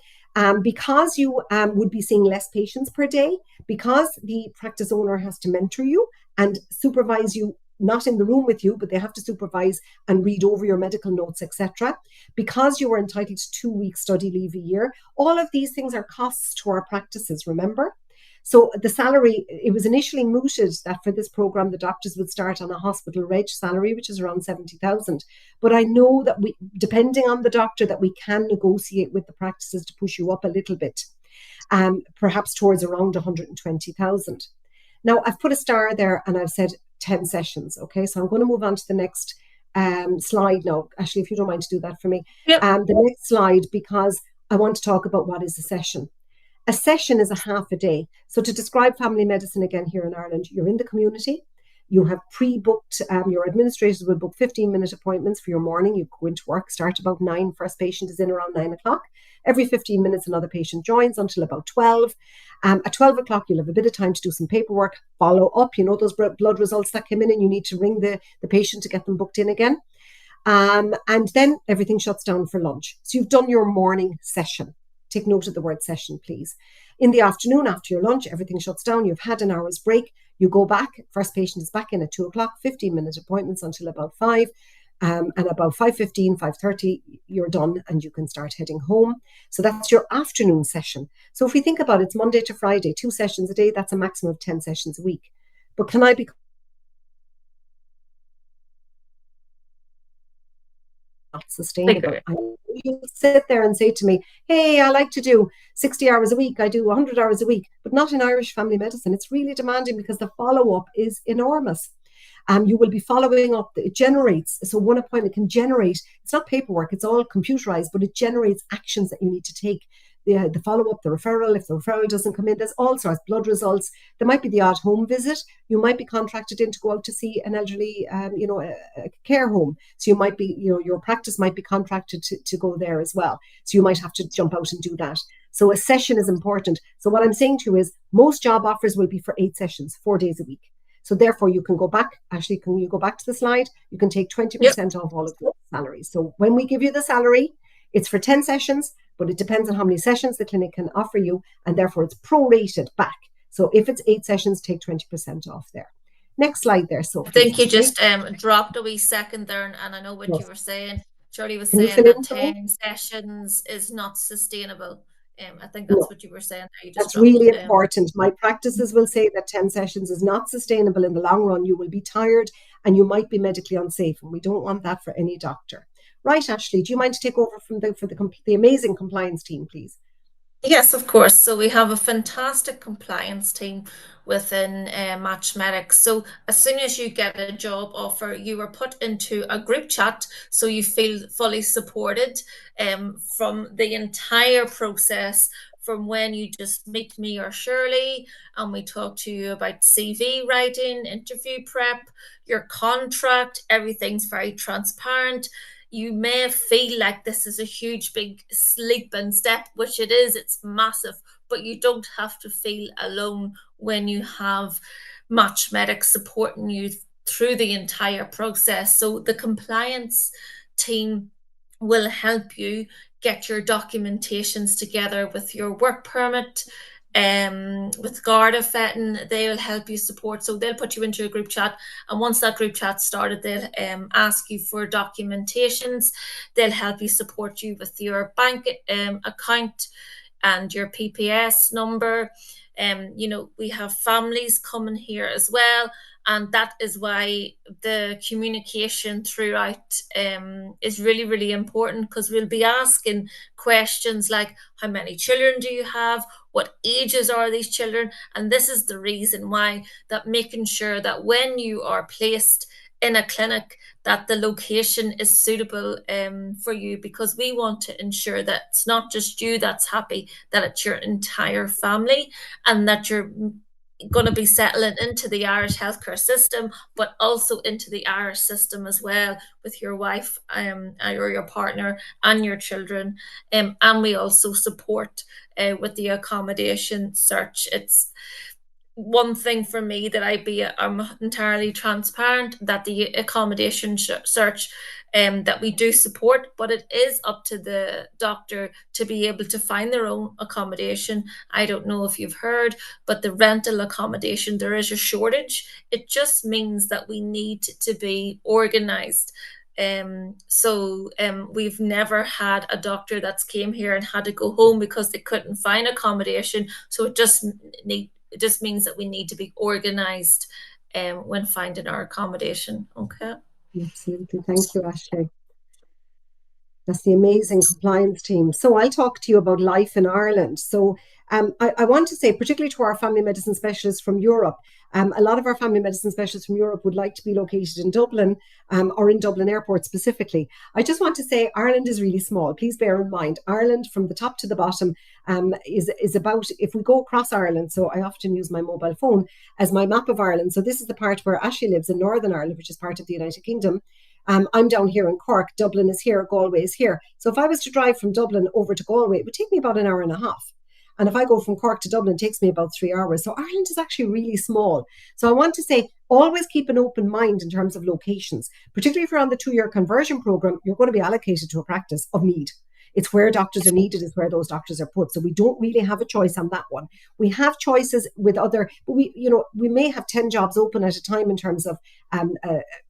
because you would be seeing less patients per day, because the practice owner has to mentor you and supervise you, not in the room with you, but they have to supervise and read over your medical notes, etc. Because you are entitled to 2 weeks study leave a year, all of these things are costs to our practices, remember? So the salary, it was initially mooted that for this program, the doctors would start on a hospital reg salary, which is around 70,000. But I know that depending on the doctor, that we can negotiate with the practices to push you up a little bit, perhaps towards around 120,000. Now, I've put a star there and I've said 10 sessions. Okay, so I'm going to move on to the next slide now. Ashley, if you don't mind to do that for me. Yep. The next slide, because I want to talk about what is a session. A session is a half a day. So to describe family medicine again here in Ireland, you're in the community, you have pre-booked, your administrators will book 15-minute appointments for your morning. You go into work, start about 9, first patient is in around 9 o'clock. Every 15 minutes, another patient joins until about 12. At 12 o'clock, you'll have a bit of time to do some paperwork, follow up, those blood results that came in and you need to ring the patient to get them booked in again. And then everything shuts down for lunch. So you've done your morning session. Take note of the word session, please. In the afternoon, after your lunch, everything shuts down. You've had an hour's break. You go back. First patient is back in at 2 o'clock, 15-minute appointments until about 5. And about 5:15, 5:30, you're done and you can start heading home. So that's your afternoon session. So if we think about it, it's Monday to Friday, 2 sessions a day. That's a maximum of 10 sessions a week. But can I be not sustainable? You sit there and say to me, hey, I like to do 60 hours a week. I do 100 hours a week, but not in Irish family medicine. It's really demanding because the follow-up is enormous. You will be following up. It generates, so one appointment can generate, it's not paperwork, it's all computerized, but it generates actions that you need to take. The follow-up, the referral, if the referral doesn't come in, there's all sorts of blood results. There might be the odd home visit. You might be contracted in to go out to see an elderly, a care home. So you might be, your practice might be contracted to go there as well. So you might have to jump out and do that. So a session is important. So what I'm saying to you is most job offers will be for 8 sessions, 4 days a week. So therefore, you can go back. Actually, can you go back to the slide? You can take 20% off all of the salaries. So when we give you the salary, it's for 10 sessions, but it depends on how many sessions the clinic can offer you, and therefore it's prorated back. So if it's 8 sessions, take 20% off there. Next slide there, Sophie. I think you just dropped a wee second there, and I know what you were saying. Shirley was saying that 10 sessions is not sustainable. I think that's what you were saying. That's really important. My practices will say that 10 sessions is not sustainable in the long run. You will be tired and you might be medically unsafe, and we don't want that for any doctor. Right, Ashley, do you mind to take over for the amazing compliance team, please? Yes, of course. So we have a fantastic compliance team within Match Medics. So as soon as you get a job offer, you are put into a group chat so you feel fully supported from the entire process, from when you just meet me or Shirley and we talk to you about CV writing, interview prep, your contract. Everything's very transparent. You may feel like this is a huge, big leap and step, which it is, it's massive, but you don't have to feel alone when you have Match Medics supporting you through the entire process. So the compliance team will help you get your documentations together with your work permit, with Garda vetting. They will help you support. So they'll put you into a group chat, and once that group chat started, they'll ask you for documentations. They'll help you support you with your bank account and your PPS number. We have families coming here as well, and that is why the communication throughout is really, really important, because we'll be asking questions like, how many children do you have? What ages are these children? And this is the reason why, that making sure that when you are placed in a clinic, that the location is suitable for you, because we want to ensure that it's not just you that's happy, that it's your entire family, and that you're going to be settling into the Irish healthcare system, but also into the Irish system as well, with your wife or your partner and your children. And we also support with the accommodation search. It's one thing for me that I'm entirely transparent that the accommodation search that we do support, but it is up to the doctor to be able to find their own accommodation. I don't know if you've heard, but the rental accommodation, there is a shortage. It just means that we need to be organized. We've never had a doctor that's came here and had to go home because they couldn't find accommodation. So it just means that we need to be organized when finding our accommodation. Okay. Absolutely. Thank you, Ashley. That's the amazing compliance team. So I'll talk to you about life in Ireland. So I want to say, particularly to our family medicine specialists from Europe, a lot of our family medicine specialists from Europe would like to be located in Dublin or in Dublin Airport specifically. I just want to say Ireland is really small. Please bear in mind, Ireland from the top to the bottom is about, if we go across Ireland, so I often use my mobile phone as my map of Ireland. So this is the part where Ashley lives in Northern Ireland, which is part of the United Kingdom. I'm down here in Cork, Dublin is here, Galway is here. So if I was to drive from Dublin over to Galway, it would take me about an hour and a half. And if I go from Cork to Dublin, it takes me about 3 hours. So Ireland is actually really small. So I want to say, always keep an open mind in terms of locations. Particularly if you're on the 2-year conversion program, you're going to be allocated to a practice of need. It's where doctors are needed, is where those doctors are put. So we don't really have a choice on that one. We have choices with other, but we may have 10 jobs open at a time in terms of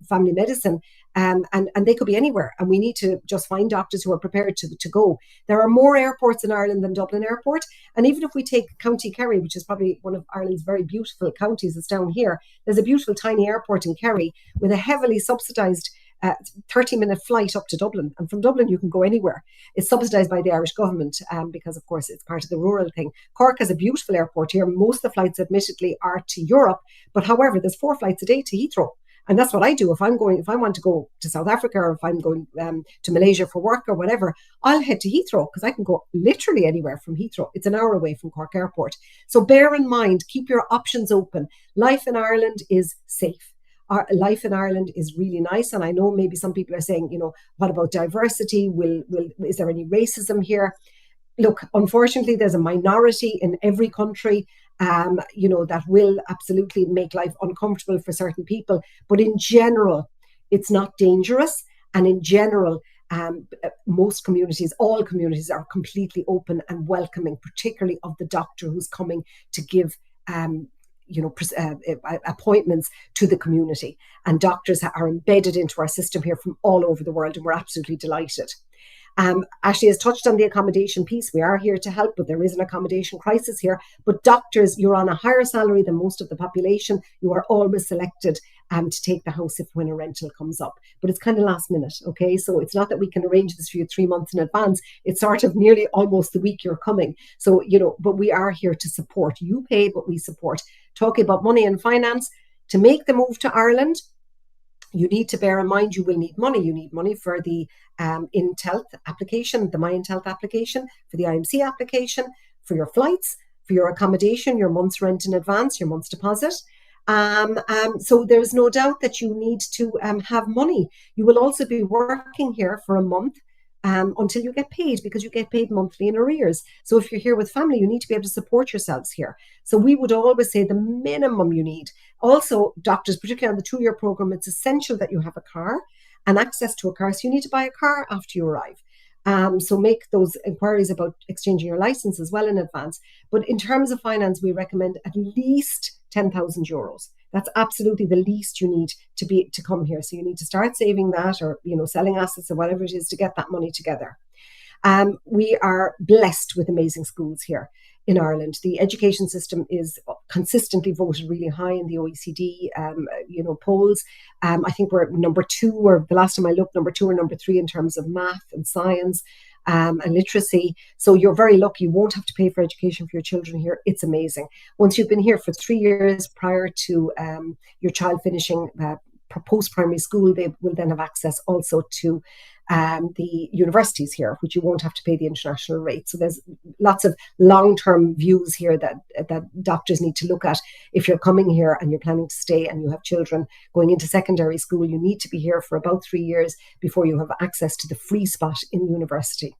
family medicine, and they could be anywhere. And we need to just find doctors who are prepared to go. There are more airports in Ireland than Dublin Airport. And even if we take County Kerry, which is probably one of Ireland's very beautiful counties, it's down here, there's a beautiful tiny airport in Kerry with a heavily subsidised 30-minute flight up to Dublin. And from Dublin, you can go anywhere. It's subsidised by the Irish government because, of course, it's part of the rural thing. Cork has a beautiful airport here. Most of the flights, admittedly, are to Europe. But however, there's 4 flights a day to Heathrow. And that's what I do. If I want to go to South Africa, or if I'm going to Malaysia for work or whatever, I'll head to Heathrow because I can go literally anywhere from Heathrow. It's an hour away from Cork Airport. So bear in mind, keep your options open. Life in Ireland is safe. Our life in Ireland is really nice. And I know maybe some people are saying, what about diversity? Is there any racism here? Look, unfortunately, there's a minority in every country, that will absolutely make life uncomfortable for certain people. But in general, it's not dangerous. And in general, most communities, all communities are completely open and welcoming, particularly of the doctor who's coming to give appointments to the community. And doctors are embedded into our system here from all over the world, and we're absolutely delighted. Ashley has touched on the accommodation piece. We are here to help, but there is an accommodation crisis here. But doctors, you're on a higher salary than most of the population. You are always selected to take the house when a rental comes up. But it's kind of last minute, okay? So it's not that we can arrange this for you 3 months in advance. It's sort of nearly almost the week you're coming. So, but we are here to support. You pay, but we support. Talking about money and finance, to make the move to Ireland, you need to bear in mind you will need money. You need money for the InThealth application, the My InThealth application, for the IMC application, for your flights, for your accommodation, your month's rent in advance, your month's deposit. So there's no doubt that you need to have money. You will also be working here for a month until you get paid, because you get paid monthly in arrears. So if you're here with family, you need to be able to support yourselves here. So we would always say the minimum you need. Also, doctors, particularly on the 2-year program, it's essential that you have a car and access to a car. So you need to buy a car after you arrive. So make those inquiries about exchanging your license as well in advance. But in terms of finance, we recommend at least €10,000. That's absolutely the least you need to come here. So you need to start saving that, or selling assets or whatever it is to get that money together. We are blessed with amazing schools here in Ireland. The education system is consistently voted really high in the OECD polls. I think we're number 2, or the last time I looked, number 2 or number 3 in terms of math and science and literacy. So you're very lucky. You won't have to pay for education for your children here. It's amazing. Once you've been here for 3 years prior to your child finishing post-primary school, they will then have access also to the universities here, which you won't have to pay the international rate. So there's lots of long-term views here that doctors need to look at. If you're coming here and you're planning to stay and you have children going into secondary school, you need to be here for about 3 years before you have access to the free spot in university.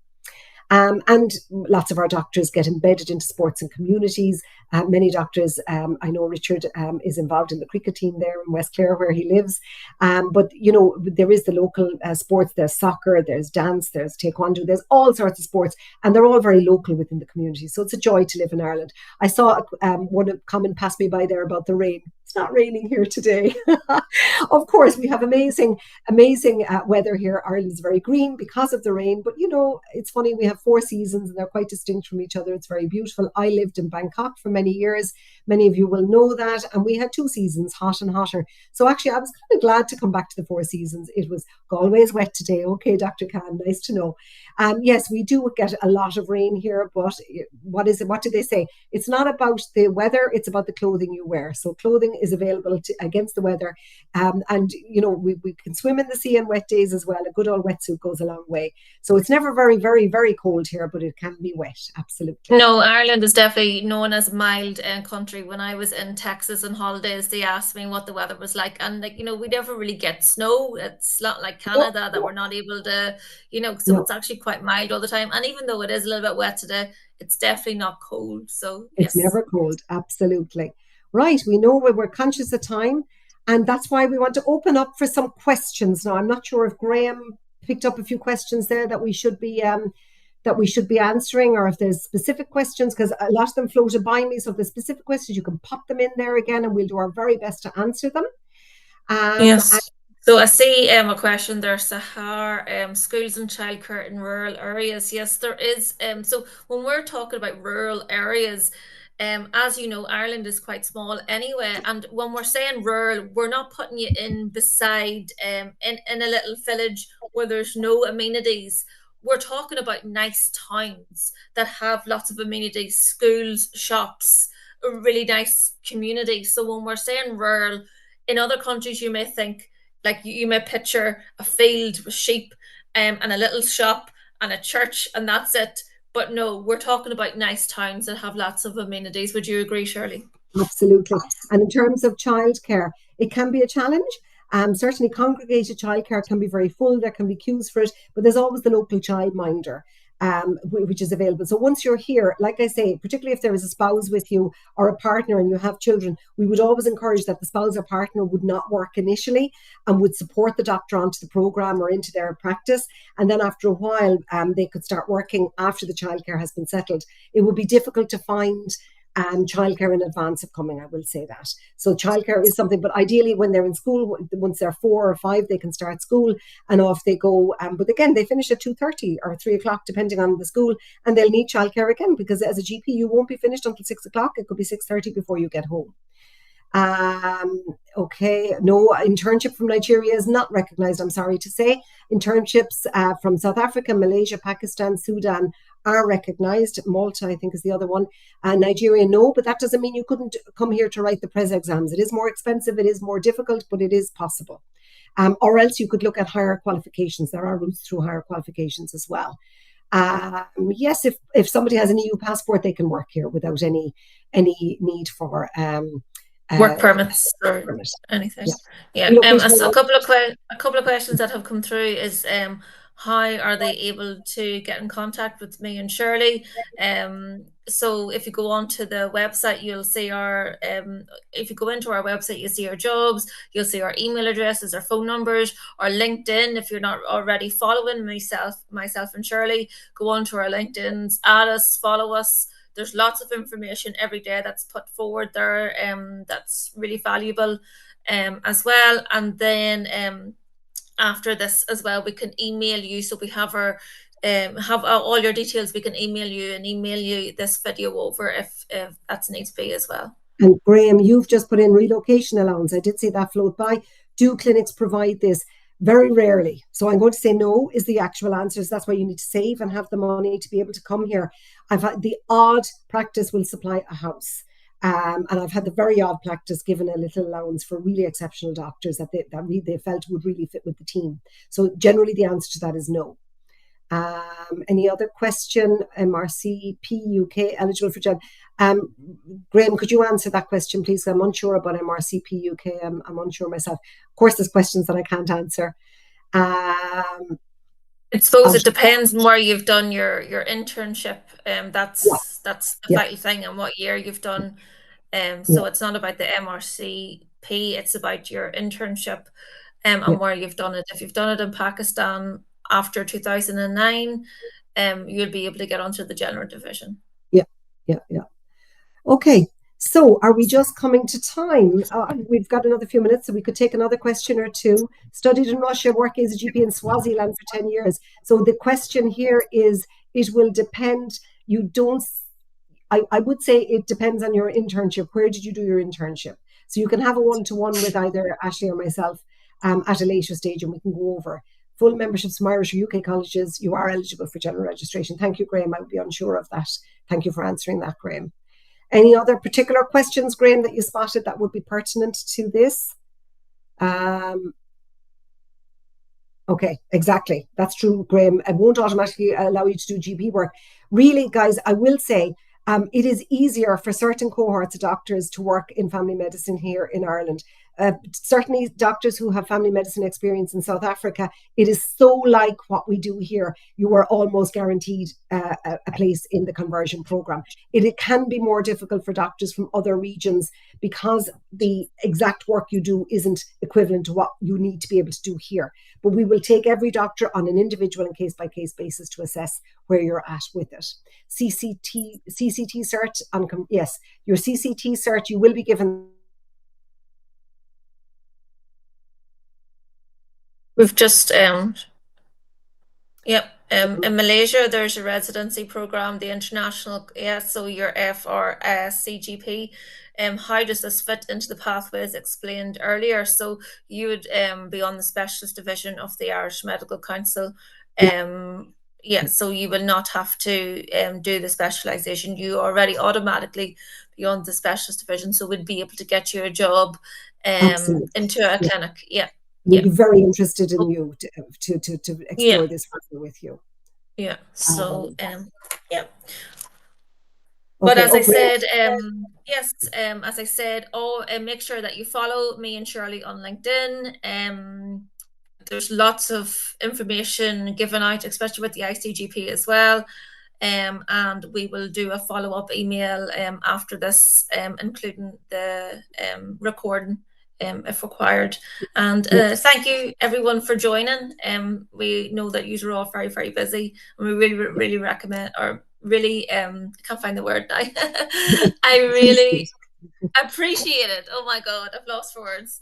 And lots of our doctors get embedded into sports and communities. Many doctors, I know Richard is involved in the cricket team there in West Clare where he lives. But, there is the local sports. There's soccer, there's dance, there's taekwondo, there's all sorts of sports. And they're all very local within the community. So it's a joy to live in Ireland. I saw one comment pass me by there about the rain. It's not raining here today. Of course, we have amazing weather here. Ireland's very green because of the rain. But, it's funny, we have 4 seasons and they're quite distinct from each other. It's very beautiful. I lived in Bangkok for many years. Many of you will know that. And we had 2 seasons, hot and hotter. So actually, I was kind of glad to come back to the 4 seasons. It was always wet today. Okay, Dr. Khan, nice to know. Yes, we do get a lot of rain here, but what is it? What do they say? It's not about the weather. It's about the clothing you wear. So clothing is available against the weather. And, we can swim in the sea on wet days as well. A good old wetsuit goes a long way. So it's never very, very, very cold here, but it can be wet. Absolutely. No, Ireland is definitely known as mild country. When I was in Texas on holidays, they asked me what the weather was like, and we never really get snow. It's not like No, Canada that we're not able to, so no, it's actually quite mild all the time. And even though it is a little bit wet today, it's definitely not cold. So it's yes. never cold. Absolutely. Right. We know we're conscious of time. And that's why we want to open up for some questions now. I'm not sure if Graham picked up a few questions there that we should be answering, or if there's specific questions, because a lot of them floated by me. So if there's specific questions, you can pop them in there again, and we'll do our very best to answer them. And Yes. So I see a question there, Sahar, schools and childcare in rural areas. Yes, there is. So when we're talking about rural areas, as you know, Ireland is quite small anyway. And when we're saying rural, we're not putting you in beside in a little village where there's no amenities. We're talking about nice towns that have lots of amenities, schools, shops, a really nice community. So when we're saying rural, in other countries, you may think, like you may picture a field with sheep and a little shop and a church, and that's it. But no, we're talking about nice towns that have lots of amenities. Would you agree, Shirley? absolutely. And in terms of childcare, it can be a challenge. Certainly, congregated childcare can be very full. There can be queues for it, but there's always the local childminder, which is available. So once you're here, like I say, particularly if there is a spouse with you or a partner and you have children, we would always encourage that the spouse or partner would not work initially and would support the doctor onto the program or into their practice. And then after a while, they could start working after the childcare has been settled. It would be difficult to find childcare in advance of coming, I will say that. So childcare is something, but ideally when they're in school, once they're 4 or 5, they can start school and off they go. But again, they finish at 2:30 or 3 o'clock, depending on the school, and they'll need childcare again, because as a GP, you won't be finished until 6 o'clock. It could be 6:30 before you get home. Okay, no, internship from Nigeria is not recognized, I'm sorry to say. Internships from South Africa, Malaysia, Pakistan, Sudan are recognized. Malta, I think, is the other one. Nigeria, no, but that doesn't mean you couldn't come here to write the PRES exams. It is more expensive, it is more difficult, but it is possible. Or else you could look at higher qualifications. There are routes through higher qualifications as well. Yes, if somebody has an EU passport, they can work here without any need for Work uh, permits or permit. anything. Yeah. Yeah. Relocation A allowance. couple of questions that have come through is how are they able to get in contact with me and Shirley? So if you go onto the website, you'll see our if you go into our website, you'll see our jobs, you'll see our email addresses, our phone numbers, our LinkedIn. If you're not already following myself and Shirley, go onto our LinkedIn's, add us, follow us. There's lots of information every day that's put forward there, that's really valuable, as well. And then after this as well, we can email you. So we have our have all your details. We can email you and email you this video over if that's needs to be as well. And Graham, you've just put in relocation allowance. I did see that float by. Do clinics provide this? Very rarely. So I'm going to say no is the actual answer. So that's why you need to save and have the money to be able to come here. I've had the odd practice will supply a house. And I've had the very odd practice given a little allowance for really exceptional doctors that they felt would really fit with the team. So generally the answer to that is no. Any other question? MRCP UK eligible for job? Graham, could you answer that question, please? I'm unsure about MRCP UK. I'm unsure myself. Of course, there's questions that I can't answer. I suppose Oh, it depends on where you've done your internship. yeah, That's the yeah, vital thing, and what year you've done. yeah, So it's not about the MRCP, it's about your internship, yeah, and where you've done it. If you've done it in Pakistan after 2009, you'll be able to get onto the general division. yeah, yeah, yeah. Okay, so are we just coming to time? We've got another few minutes, so we could take another question or two. Studied in Russia, working as a GP in Swaziland for 10 years. So the question here is, it will depend. You don't, I would say it depends on your internship. Where did you do your internship? So you can have a one-to-one with either Ashley or myself at a later stage, and we can go over. Full memberships from Irish or UK colleges, you are eligible for general registration. Thank you, Graham. I would be unsure of that. Thank you for answering that, Graham. Any other particular questions, Graham, that you spotted that would be pertinent to this? Okay, exactly. That's true, Graham. It won't automatically allow you to do GP work. Really, guys, I will say it is easier for certain cohorts of doctors to work in family medicine here in Ireland. Certainly, doctors who have family medicine experience in South Africa, it is so like what we do here. You are almost guaranteed a place in the conversion program. It can be more difficult for doctors from other regions because the exact work you do isn't equivalent to what you need to be able to do here. But we will take every doctor on an individual and case-by-case basis to assess where you're at with it. CCT cert, yes, your CCT cert, you will be given. We've just Yep. In Malaysia, there's a residency program, the international, so your FRCGP. How does this fit into the pathways explained earlier? So you would be on the specialist division of the Irish Medical Council. So you will not have to do the specialization. You already automatically be on the specialist division, so we'd be able to get you a job into a clinic. Yeah. We'd be very interested in you to explore this further with you. Yeah. So yeah. Okay, But as I said, yes, as I said, make sure that you follow me and Shirley on LinkedIn. There's lots of information given out, especially with the ICGP as well. And we will do a follow-up email after this, including the recording if required. And thank you everyone for joining. We know that you are all very, very busy, and we really, really recommend, or really, can't find the word now. I really appreciate it. Oh my God, I've lost for words.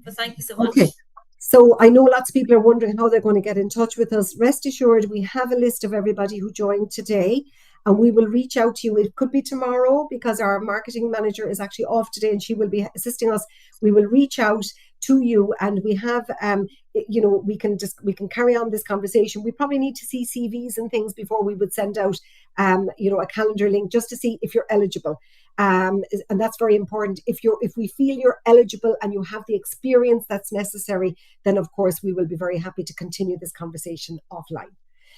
But thank you so much. Okay. So I know lots of people are wondering how they're going to get in touch with us. Rest assured, we have a list of everybody who joined today, and we will reach out to you. It could be tomorrow because our marketing manager is actually off today and she will be assisting us. We will reach out to you, and we have, we can carry on this conversation. We probably need to see CVs and things before we would send out, a calendar link just to see if you're eligible. And that's very important. If we feel you're eligible and you have the experience that's necessary, then of course we will be very happy to continue this conversation offline.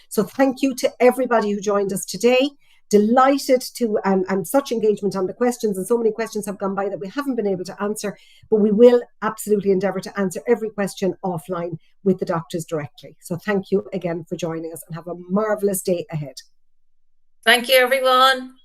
So thank you to everybody who joined us today. Delighted to and such engagement on the questions, and so many questions have gone by that we haven't been able to answer, but we will absolutely endeavour to answer every question offline with the doctors directly. So thank you again for joining us, and have a marvellous day ahead. Thank you, everyone.